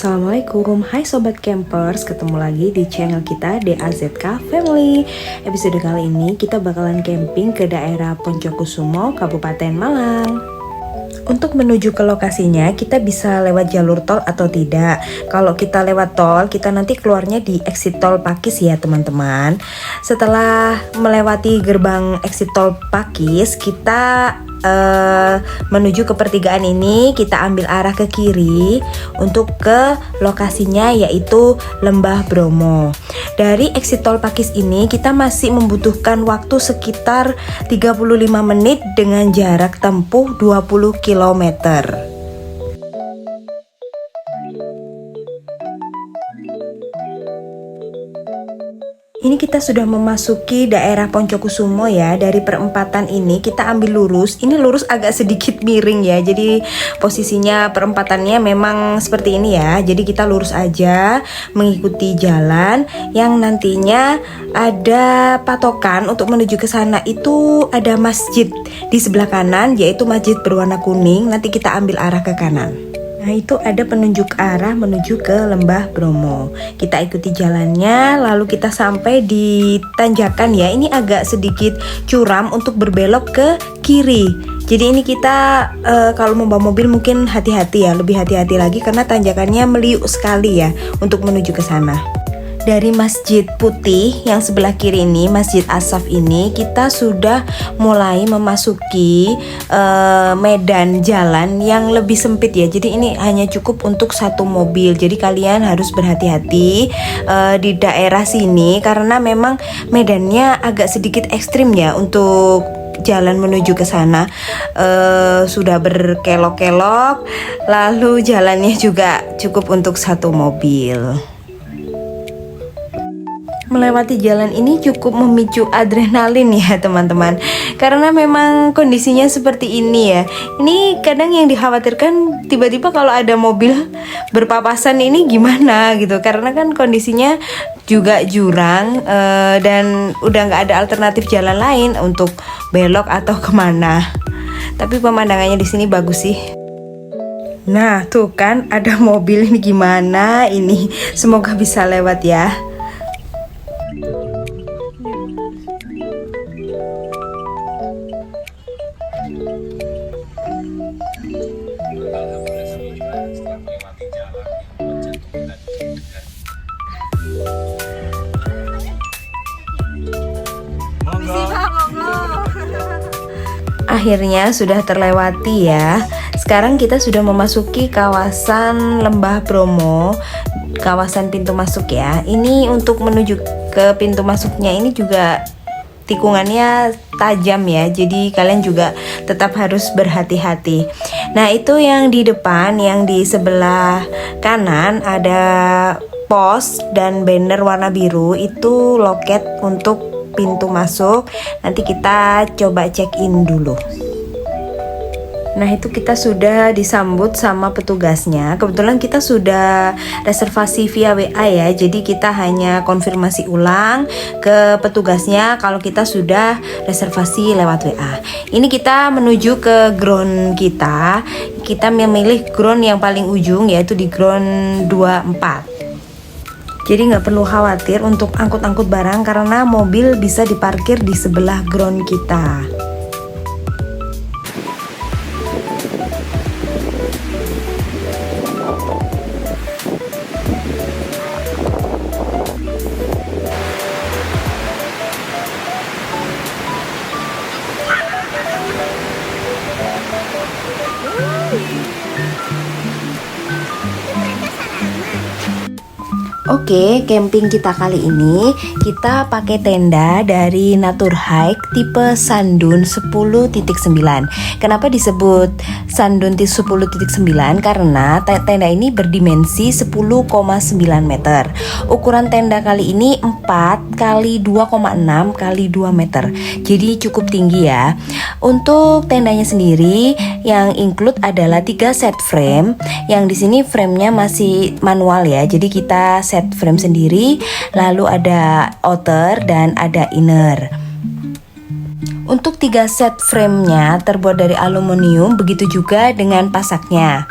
Assalamualaikum, hai Sobat Campers, ketemu lagi di channel kita DAZK Family. Episode kali ini kita bakalan camping ke daerah Poncokusumo, Kabupaten Malang. Untuk menuju ke lokasinya kita bisa lewat jalur tol atau tidak. Kalau kita lewat tol, kita nanti keluarnya di exit tol Pakis ya teman-teman. Setelah melewati gerbang exit tol Pakis, kita menuju ke pertigaan ini, kita ambil arah ke kiri untuk ke lokasinya, yaitu Lembah Bromo. Dari exit tol Pakis ini kita masih membutuhkan waktu sekitar 35 menit dengan jarak tempuh 20 km. Ini kita sudah memasuki daerah Poncokusumo ya. Dari perempatan ini kita ambil lurus. Ini lurus agak sedikit miring ya. Jadi posisinya perempatannya memang seperti ini ya. Jadi kita lurus aja mengikuti jalan yang nantinya ada patokan untuk menuju ke sana. Itu ada masjid di sebelah kanan, yaitu masjid berwarna kuning. Nanti kita ambil arah ke kanan. Nah, itu ada penunjuk arah menuju ke Lembah Bromo. Kita ikuti jalannya, lalu kita sampai di tanjakan ya. Ini agak sedikit curam untuk berbelok ke kiri. Jadi ini kita kalau membawa mobil mungkin hati-hati ya, lebih hati-hati lagi karena tanjakannya meliuk sekali ya untuk menuju ke sana. Dari Masjid Putih yang sebelah kiri ini, Masjid Asaf ini, kita sudah mulai memasuki medan jalan yang lebih sempit ya. Jadi ini hanya cukup untuk satu mobil. Jadi kalian harus berhati-hati di daerah sini karena memang medannya agak sedikit ekstrim ya untuk jalan menuju ke sana. Sudah berkelok-kelok, lalu jalannya juga cukup untuk satu mobil. Melewati jalan ini cukup memicu adrenalin ya teman-teman, karena memang kondisinya seperti ini ya. Ini kadang yang dikhawatirkan tiba-tiba kalau ada mobil berpapasan ini gimana gitu, karena kan kondisinya juga jurang dan udah nggak ada alternatif jalan lain untuk belok atau kemana. Tapi pemandangannya di sini bagus sih. Nah tuh kan ada mobil, ini gimana ini, semoga bisa lewat ya. Akhirnya sudah terlewati ya. Sekarang kita sudah memasuki kawasan Lembah Bromo, kawasan pintu masuk ya. Ini untuk menuju ke pintu masuknya ini juga tikungannya tajam ya. Jadi kalian juga tetap harus berhati-hati. Nah, itu yang di depan, yang di sebelah kanan ada pos dan banner warna biru, itu loket untuk pintu masuk. Nanti kita coba check in dulu. Nah, itu kita sudah disambut sama petugasnya. Kebetulan kita sudah reservasi via WA ya. Jadi kita hanya konfirmasi ulang ke petugasnya kalau kita sudah reservasi lewat WA. Ini kita menuju ke ground kita. Kita memilih ground yang paling ujung, yaitu di ground 24. Jadi nggak perlu khawatir untuk angkut-angkut barang karena mobil bisa diparkir di sebelah ground kita. Oke, camping kita kali ini kita pakai tenda dari Natur Hike tipe Sandun 10.9. Kenapa disebut Sandun 10.9? Karena tenda ini berdimensi 10,9 meter. Ukuran tenda kali ini 4 kali 2,6 kali 2 meter. Jadi cukup tinggi ya. Untuk tendanya sendiri yang include adalah 3 set frame. Yang di sini framenya masih manual ya. Jadi kita set frame sendiri, lalu ada outer dan ada inner. Untuk 3 set frame-nya terbuat dari aluminium, begitu juga dengan pasaknya.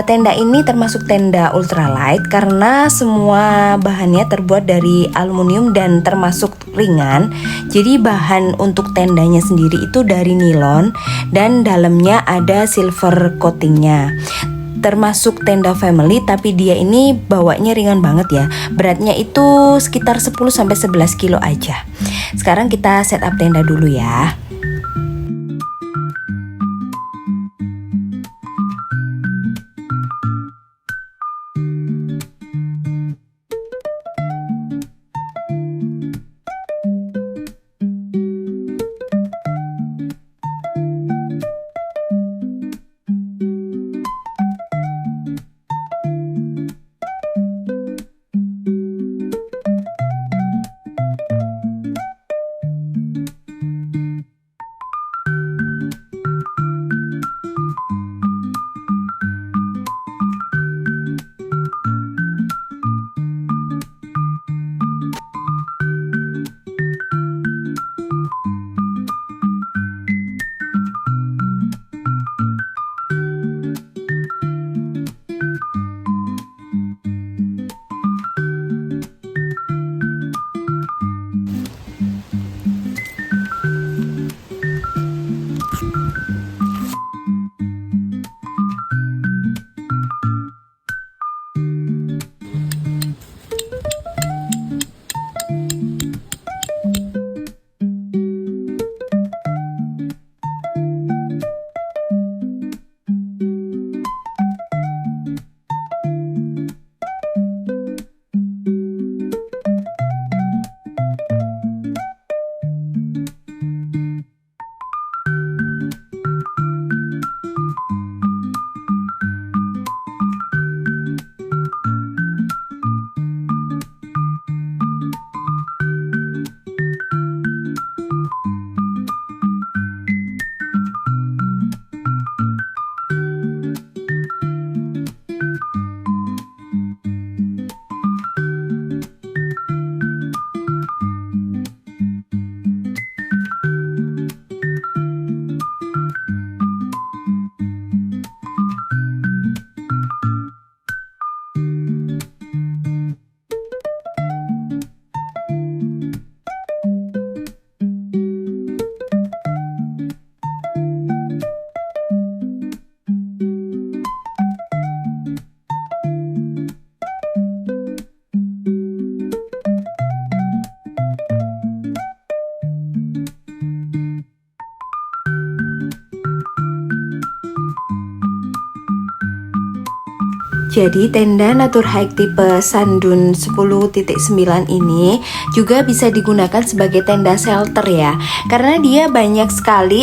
Tenda ini termasuk tenda ultralight karena semua bahannya terbuat dari aluminium dan termasuk ringan. Jadi bahan untuk tendanya sendiri itu dari nilon dan dalamnya ada silver coatingnya. Termasuk tenda family, tapi dia ini bawanya ringan banget ya. Beratnya itu sekitar 10-11 kilo aja. Sekarang kita setup tenda dulu ya. Jadi tenda Naturhike tipe Sandun 10.9 ini juga bisa digunakan sebagai tenda shelter ya. Karena dia banyak sekali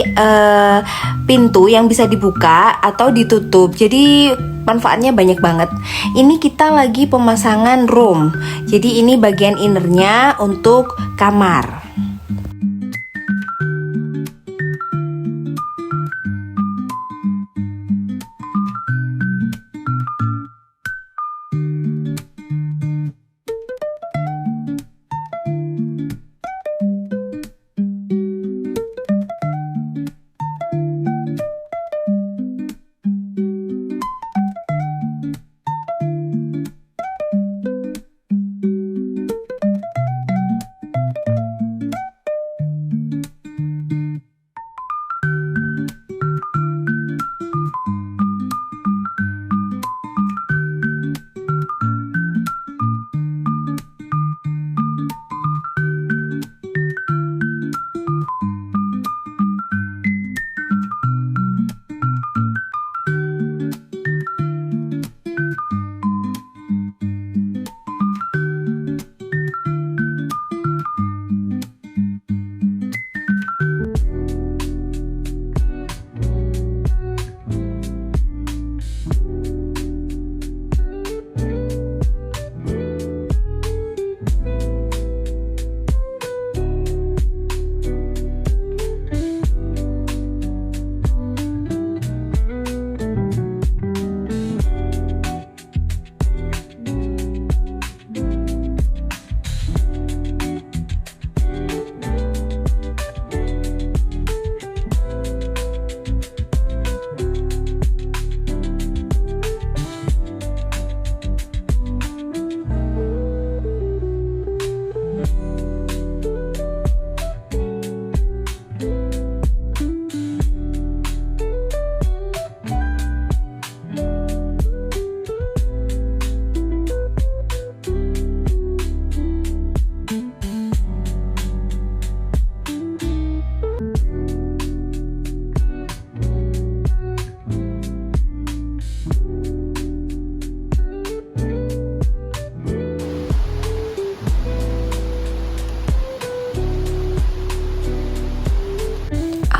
pintu yang bisa dibuka atau ditutup. Jadi manfaatnya banyak banget. Ini kita lagi pemasangan room. Jadi ini bagian innernya untuk kamar.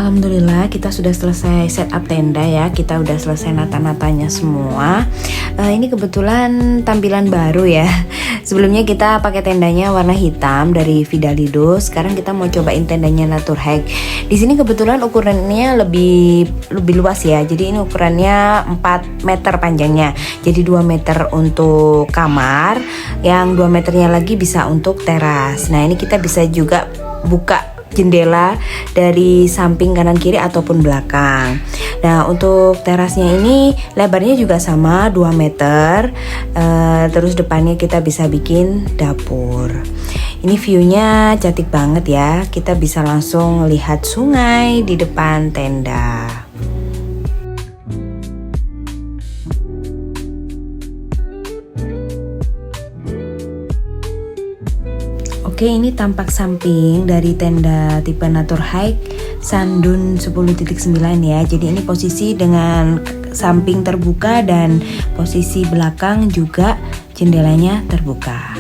Alhamdulillah kita sudah selesai setup tenda ya. Kita udah selesai nata-natanya semua. Ini kebetulan tampilan baru ya. Sebelumnya kita pakai tendanya warna hitam dari Vidalido. Sekarang kita mau cobain tendanya Naturhack. Di sini kebetulan ukurannya lebih luas ya. Jadi ini ukurannya 4 meter panjangnya. Jadi 2 meter untuk kamar, yang 2 meternya lagi bisa untuk teras. Nah, ini kita bisa juga buka jendela dari samping kanan kiri ataupun belakang. Nah, untuk terasnya ini lebarnya juga sama 2 meter. Terus depannya kita bisa bikin dapur. Ini viewnya cantik banget ya. Kita bisa langsung lihat sungai di depan tenda. Oke, ini tampak samping dari tenda tipe Naturhack Sandun 10.9 ya. Jadi ini posisi dengan samping terbuka dan posisi belakang juga jendelanya terbuka.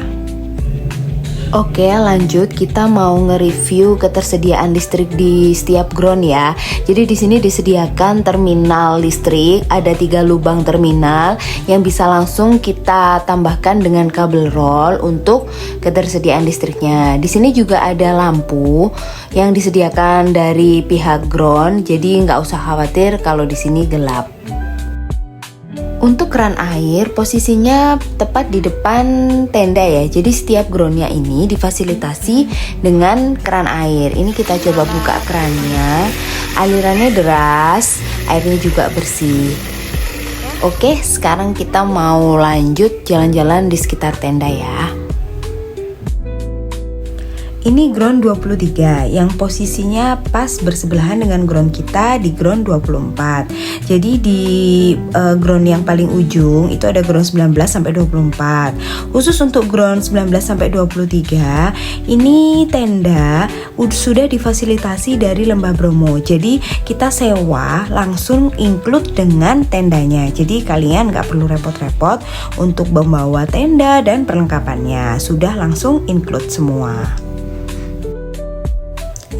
Oke, lanjut kita mau nge-review ketersediaan listrik di setiap ground ya. Jadi di sini disediakan terminal listrik, ada 3 lubang terminal yang bisa langsung kita tambahkan dengan kabel roll untuk ketersediaan listriknya. Di sini juga ada lampu yang disediakan dari pihak ground, jadi nggak usah khawatir kalau di sini gelap. Untuk keran air posisinya tepat di depan tenda ya. Jadi setiap groundnya ini difasilitasi dengan keran air. Ini kita coba buka kerannya. Alirannya deras, airnya juga bersih. Oke, sekarang kita mau lanjut jalan-jalan di sekitar tenda ya. Ini ground 23 yang posisinya pas bersebelahan dengan ground kita di ground 24. Jadi di ground yang paling ujung itu ada ground 19 sampai 24. Khusus untuk ground 19 sampai 23, ini tenda sudah difasilitasi dari Lembah Bromo. Jadi kita sewa langsung include dengan tendanya. Jadi kalian nggak perlu repot-repot untuk membawa tenda dan perlengkapannya. Sudah langsung include semua.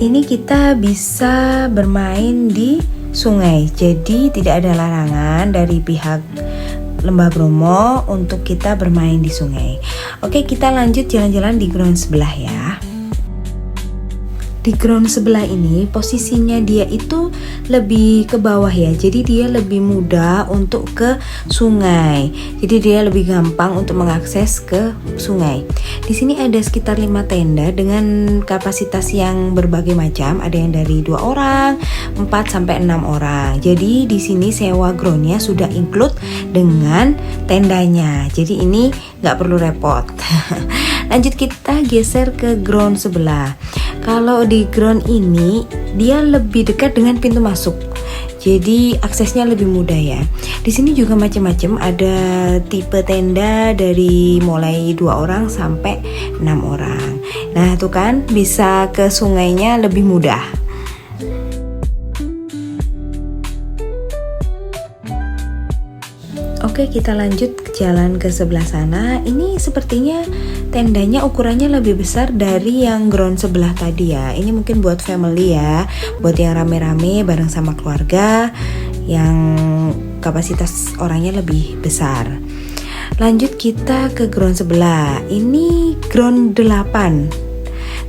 Ini kita bisa bermain di sungai, jadi tidak ada larangan dari pihak Lembah Bromo untuk kita bermain di sungai. Oke, kita lanjut jalan-jalan di ground sebelah ya. Di ground sebelah ini posisinya dia itu lebih ke bawah ya, jadi dia lebih mudah untuk ke sungai. Jadi dia lebih gampang untuk mengakses ke sungai. Di sini ada sekitar 5 tenda dengan kapasitas yang berbagai macam. Ada yang dari 2 orang, 4 sampai 6 orang. Jadi di sini sewa groundnya sudah include dengan tendanya. Jadi ini nggak perlu repot. Lanjut kita geser ke ground sebelah. Kalau di ground ini dia lebih dekat dengan pintu masuk. Jadi aksesnya lebih mudah ya. Di sini juga macam-macam, ada tipe tenda dari mulai 2 orang sampai 6 orang. Nah, tuh kan bisa ke sungainya lebih mudah. Oke, kita lanjut jalan ke sebelah sana. Ini sepertinya tendanya ukurannya lebih besar dari yang ground sebelah tadi ya. Ini mungkin buat family ya, buat yang rame-rame bareng sama keluarga, yang kapasitas orangnya lebih besar. Lanjut kita ke ground sebelah. Ini ground 8.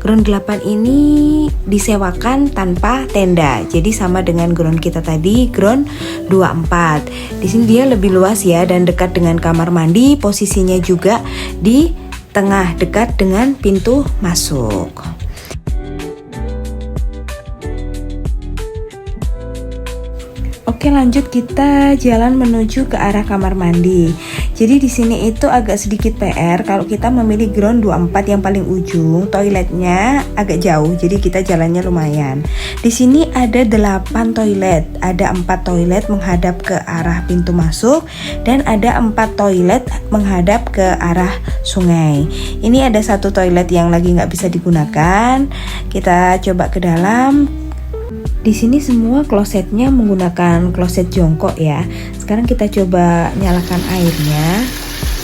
Ground 8 ini disewakan tanpa tenda. Jadi sama dengan ground kita tadi, ground 24. Di sini dia lebih luas ya dan dekat dengan kamar mandi. Posisinya juga di tengah, dekat dengan pintu masuk. Oke, lanjut kita jalan menuju ke arah kamar mandi. Jadi di sini itu agak sedikit PR kalau kita memilih ground 24 yang paling ujung, toiletnya agak jauh. Jadi kita jalannya lumayan. Di sini ada 8 toilet. Ada 4 toilet menghadap ke arah pintu masuk dan ada 4 toilet menghadap ke arah sungai. Ini ada 1 toilet yang lagi nggak bisa digunakan. Kita coba ke dalam. Di sini semua klosetnya menggunakan kloset jongkok ya. Sekarang kita coba nyalakan airnya.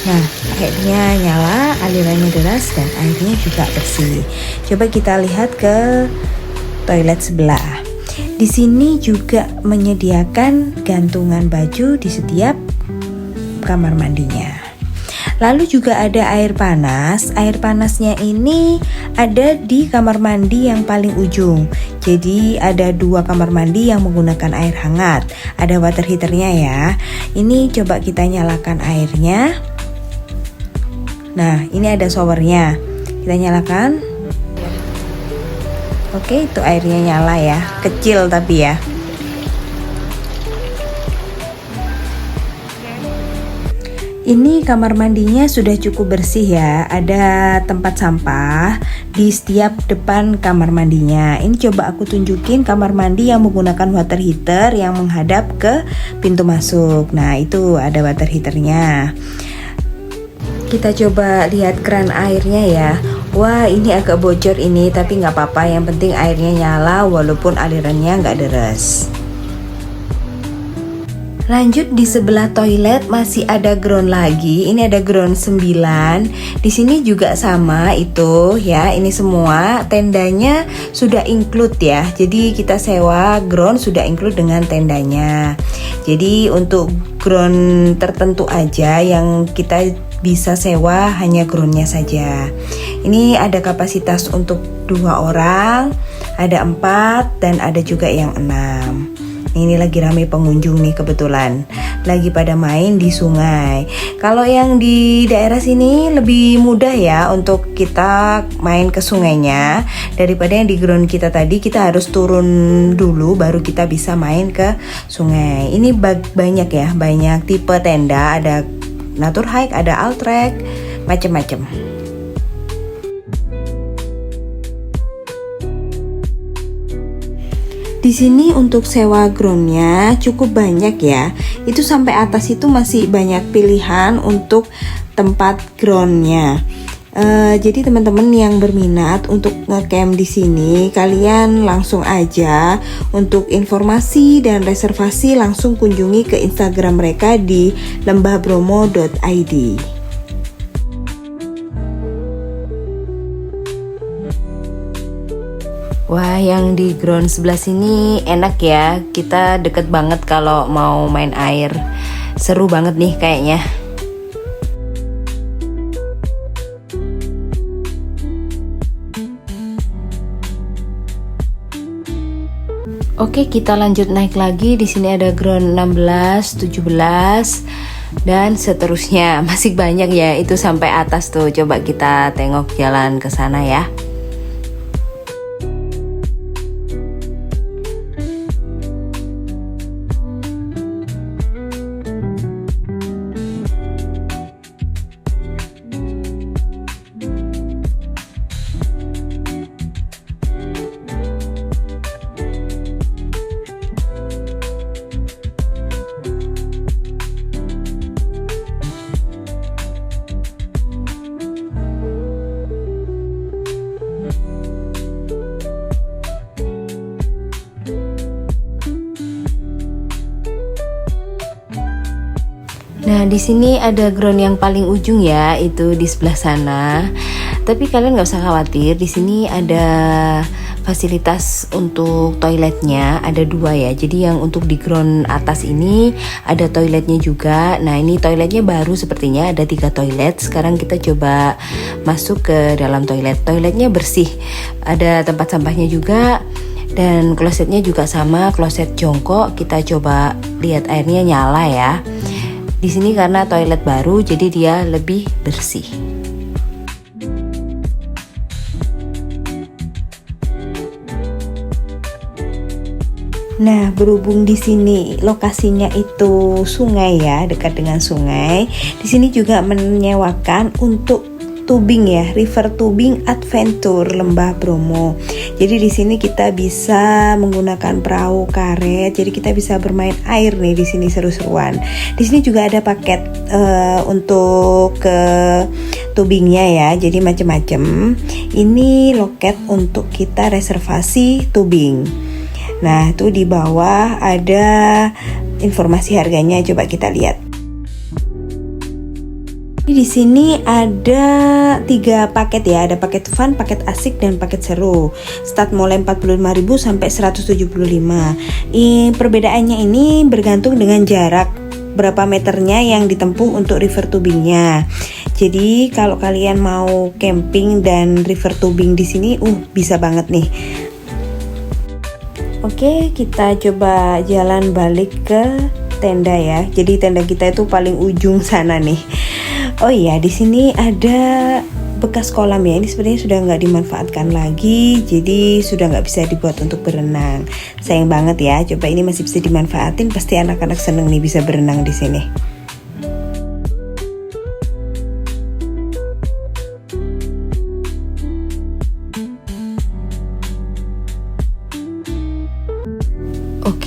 Nah, airnya nyala, alirannya deras dan airnya juga bersih. Coba kita lihat ke toilet sebelah. Di sini juga menyediakan gantungan baju di setiap kamar mandinya. Lalu juga ada air panas. Air panasnya ini ada di kamar mandi yang paling ujung. Jadi ada 2 kamar mandi yang menggunakan air hangat. Ada water heaternya ya. Ini coba kita nyalakan airnya. Nah, ini ada showernya. Kita nyalakan. Oke, itu airnya nyala ya. Kecil tapi ya. Ini kamar mandinya sudah cukup bersih ya. Ada tempat sampah di setiap depan kamar mandinya. Ini coba aku tunjukin kamar mandi yang menggunakan water heater yang menghadap ke pintu masuk. Nah, itu ada water heaternya. Kita coba lihat keran airnya ya. Wah, ini agak bocor ini, tapi nggak apa-apa. Yang penting airnya nyala walaupun alirannya nggak deres. Lanjut di sebelah toilet masih ada ground lagi. Ini ada ground 9. Di sini juga sama itu ya. Ini semua tendanya sudah include ya. Jadi kita sewa ground sudah include dengan tendanya. Jadi untuk ground tertentu aja yang kita bisa sewa hanya groundnya saja. Ini ada kapasitas untuk 2 orang, ada 4 dan ada juga yang 6. Ini lagi ramai pengunjung nih kebetulan. Lagi pada main di sungai. Kalau yang di daerah sini lebih mudah ya untuk kita main ke sungainya. Daripada yang di ground kita tadi, kita harus turun dulu baru kita bisa main ke sungai. Ini banyak ya, banyak tipe tenda. Ada Natur Hike, ada Altrek, macam-macam. Di sini untuk sewa groundnya cukup banyak ya. Itu sampai atas itu masih banyak pilihan untuk tempat groundnya. Jadi teman-teman yang berminat untuk ngecamp di sini, kalian langsung aja untuk informasi dan reservasi langsung kunjungi ke Instagram mereka di lembahbromo.id. Wah, yang di ground sebelah sini enak ya. Kita deket banget kalau mau main air. Seru banget nih kayaknya. Oke, kita lanjut naik lagi. Di sini ada ground 16, 17 dan seterusnya. Masih banyak ya, itu sampai atas tuh. Coba kita tengok jalan ke sana ya. Nah, di sini ada ground yang paling ujung ya, itu di sebelah sana. Tapi kalian nggak usah khawatir, di sini ada fasilitas untuk toiletnya, ada 2 ya. Jadi yang untuk di ground atas ini ada toiletnya juga. Nah, ini toiletnya baru sepertinya, ada 3 toilet. Sekarang kita coba masuk ke dalam toilet. Toiletnya bersih, ada tempat sampahnya juga. Dan klosetnya juga sama, kloset jongkok. Kita coba lihat airnya nyala ya. Di sini karena toilet baru, jadi dia lebih bersih. Nah, berhubung di sini lokasinya itu sungai ya, dekat dengan sungai. Di sini juga menyewakan untuk tubing ya, river tubing adventure Lembah Bromo. Jadi di sini kita bisa menggunakan perahu karet. Jadi kita bisa bermain air nih di sini, seru-seruan. Di sini juga ada paket untuk ke tubingnya ya. Jadi macam-macam. Ini loket untuk kita reservasi tubing. Nah, itu di bawah ada informasi harganya. Coba kita lihat. Di sini ada 3 paket ya, ada paket fun, paket asik, dan paket seru. Start mulai 45.000 sampai 175. Perbedaannya ini bergantung dengan jarak berapa meternya yang ditempuh untuk river tubingnya. Jadi kalau kalian mau camping dan river tubing di sini, bisa banget nih. Oke, kita coba jalan balik ke tenda ya. Jadi tenda kita itu paling ujung sana nih. Oh iya, di sini ada bekas kolam ya. Ini sebenarnya sudah nggak dimanfaatkan lagi, jadi sudah nggak bisa dibuat untuk berenang. Sayang banget ya. Coba ini masih bisa dimanfaatin, pasti anak-anak seneng nih bisa berenang di sini.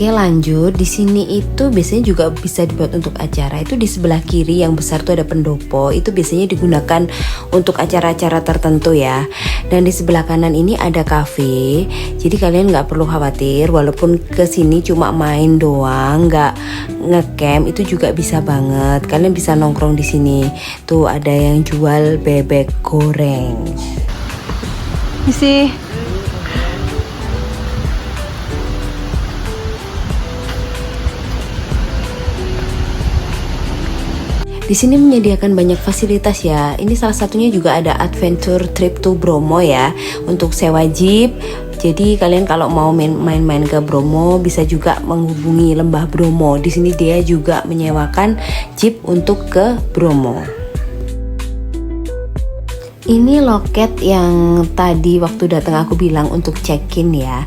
Oke, lanjut. Di sini itu biasanya juga bisa dibuat untuk acara. Itu di sebelah kiri yang besar tuh ada pendopo. Itu biasanya digunakan untuk acara-acara tertentu ya. Dan di sebelah kanan ini ada cafe. Jadi kalian nggak perlu khawatir. Walaupun kesini cuma main doang, nggak ngecamp, itu juga bisa banget. Kalian bisa nongkrong di sini. Tuh ada yang jual bebek goreng. Isi. Di sini menyediakan banyak fasilitas ya. Ini salah satunya juga ada adventure trip to Bromo ya, untuk sewa jeep. Jadi kalian kalau mau main-main ke Bromo bisa juga menghubungi Lembah Bromo. Di sini dia juga menyewakan jeep untuk ke Bromo. Ini loket yang tadi waktu datang aku bilang untuk check-in ya.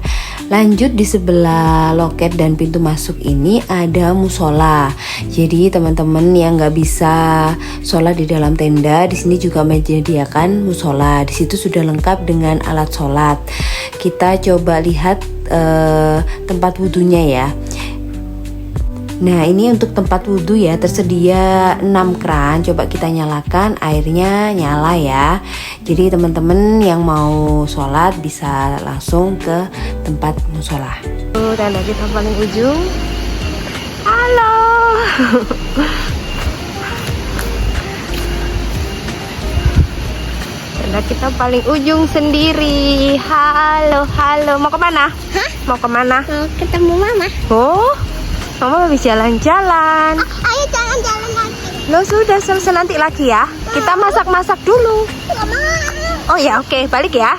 Lanjut, di sebelah loket dan pintu masuk ini ada musola. Jadi teman-teman yang nggak bisa sholat di dalam tenda, di sini juga menyediakan musola. Di situ sudah lengkap dengan alat sholat. Kita coba lihat tempat wudhunya ya. Nah, ini untuk tempat wudhu ya, tersedia 6 keran. Coba kita nyalakan, airnya nyala ya. Jadi teman-teman yang mau sholat bisa langsung ke tempat musola. Tenda kita paling ujung. Halo. Tenda kita paling ujung sendiri. Halo, halo. Mau kemana? Hah? Mau kemana? Mau ketemu mama. Oh, mama habis jalan-jalan. Ayo jalan-jalan lagi. Lo sudah selesai, nanti lagi ya. Kita masak-masak dulu. Gak mau. Oh ya, oke, balik ya.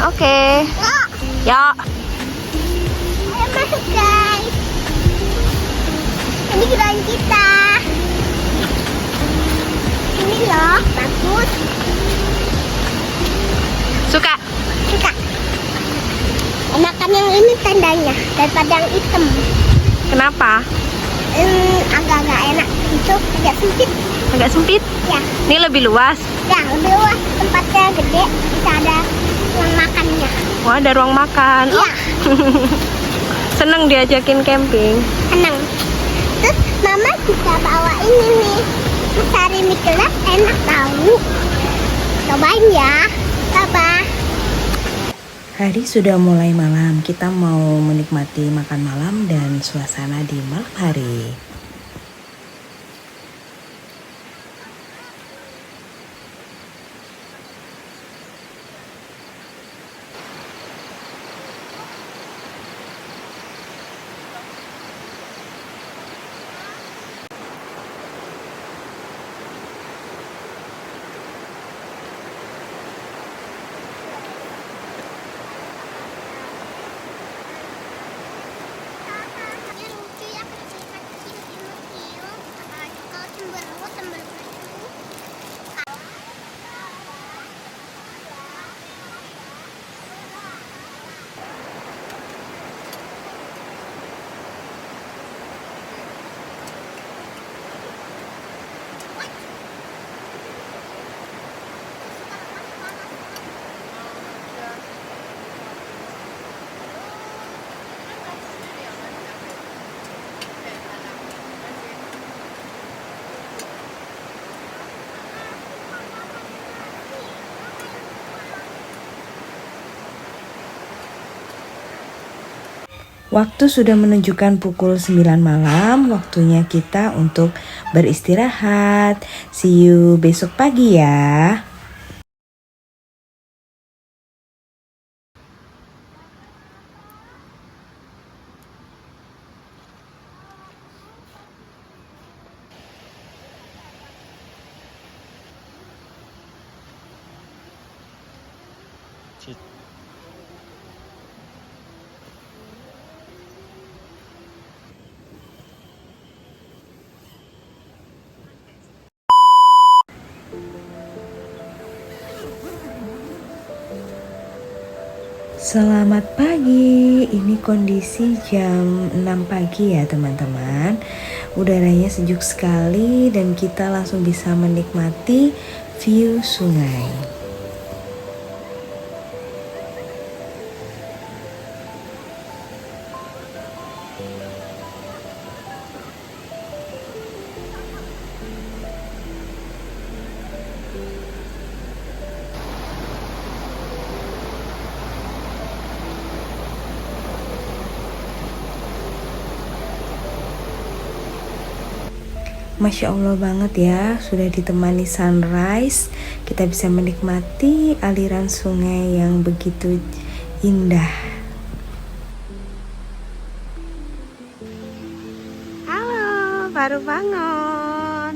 Oke. Ya. Ya. Ayo masuk guys. Ini gerai kita. Ini loh, bagus. Suka? Suka. Enakan yang ini tendanya daripada yang hitam. Kenapa? Agak-agak enak. Itu agak sempit. Agak sempit? Ya. Ini lebih luas. Ya, lebih luas. Tempatnya gede. Bisa ada ruang makannya. Wah, ada ruang makan. Iya. Seneng diajakin camping. Senang. Terus mama bisa bawa ini nih. Sari mie kelas enak tahu. Cobain ya. Coba. Hari sudah mulai malam. Kita mau menikmati makan malam dan suasana di malam hari. Waktu sudah menunjukkan pukul 9 malam, waktunya kita untuk beristirahat. See you besok pagi ya. Selamat pagi, ini kondisi jam 6 pagi ya teman-teman. Udaranya sejuk sekali dan kita langsung bisa menikmati view sungai. Masya Allah banget ya, sudah ditemani sunrise. Kita bisa menikmati aliran sungai yang begitu indah. Halo, baru bangun.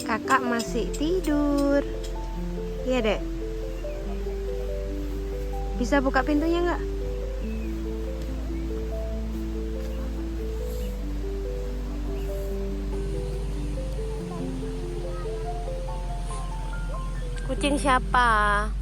Kakak masih tidur. Iya dek. Bisa buka pintunya nggak? Kucing siapa?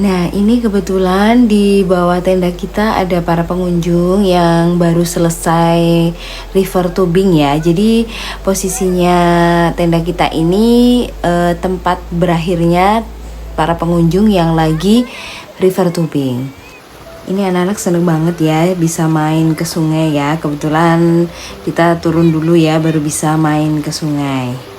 Nah, ini kebetulan di bawah tenda kita ada para pengunjung yang baru selesai river tubing ya. Jadi posisinya tenda kita ini tempat berakhirnya para pengunjung yang lagi river tubing. Ini anak-anak seneng banget ya bisa main ke sungai ya. Kebetulan kita turun dulu ya baru bisa main ke sungai.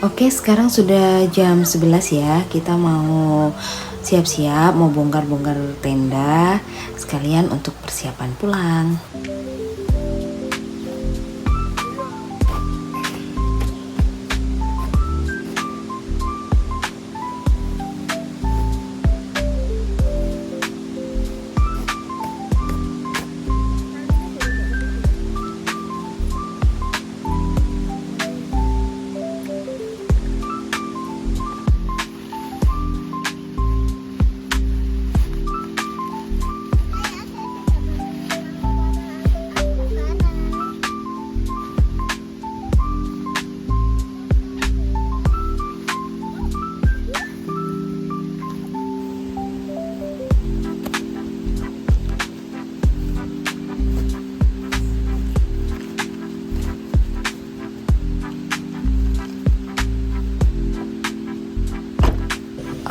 Oke, sekarang sudah jam 11 ya. Kita mau siap-siap, mau bongkar-bongkar tenda sekalian untuk persiapan pulang.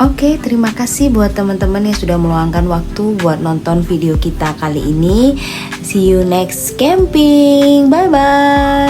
Oke, terima kasih buat teman-teman yang sudah meluangkan waktu buat nonton video kita kali ini. See you next camping. Bye bye.